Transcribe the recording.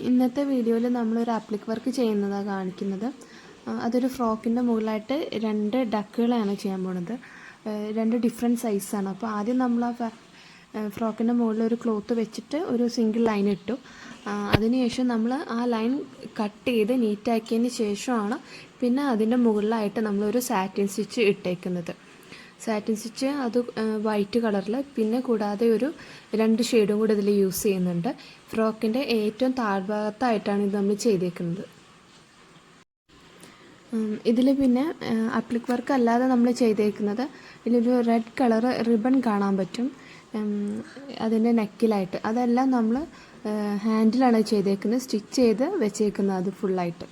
ഇന്നത്തെ വീഡിയോയിൽ നമ്മളൊരു ആപ്ലിക് വർക്ക് ചെയ്യുന്നതാണ് കാണിക്കുന്നത്. അതൊരു ഫ്രോക്കിൻ്റെ മുകളിലായിട്ട് 2 ഡക്കുകളാണ് ചെയ്യാൻ പോണത്. 2 ഡിഫറെൻറ്റ് സൈസാണ്. അപ്പോൾ ആദ്യം നമ്മൾ ഫ്രോക്കിൻ്റെ മുകളിൽ ഒരു ക്ലോത്ത് വെച്ചിട്ട് ഒരു സിംഗിൾ ലൈൻ ഇട്ടു. അതിനുശേഷം നമ്മൾ ആ ലൈൻ കട്ട് ചെയ്ത് നീറ്റാക്കിയതിന് ശേഷമാണ് പിന്നെ അതിൻ്റെ മുകളിലായിട്ട് നമ്മളൊരു സാറ്റിൻ സ്റ്റിച്ച് ഇട്ടേക്കുന്നത്. സാറ്റിൻ സ്റ്റിച്ച് അത് വൈറ്റ് കളറിൽ, പിന്നെ കൂടാതെ ഒരു 2 ഷെയ്ഡും കൂടി ഇതിൽ യൂസ് ചെയ്യുന്നുണ്ട്. ഫ്രോക്കിൻ്റെ ഏറ്റവും താഴ്ഭാഗത്തായിട്ടാണ് ഇത് നമ്മൾ ചെയ്തേക്കുന്നത്. ഇതിൽ പിന്നെ ആപ്ലിക് വർക്ക് അല്ലാതെ നമ്മൾ ചെയ്തേക്കുന്നത്, ഇതിലൊരു റെഡ് കളർ റിബൺ കാണാൻ പറ്റും അതിൻ്റെ നെക്കിലായിട്ട്. അതെല്ലാം നമ്മൾ ഹാൻഡിലാണ് ചെയ്തേക്കുന്നത്, സ്റ്റിച്ച് ചെയ്ത് വെച്ചേക്കുന്നത് അത് ഫുള്ളായിട്ട്.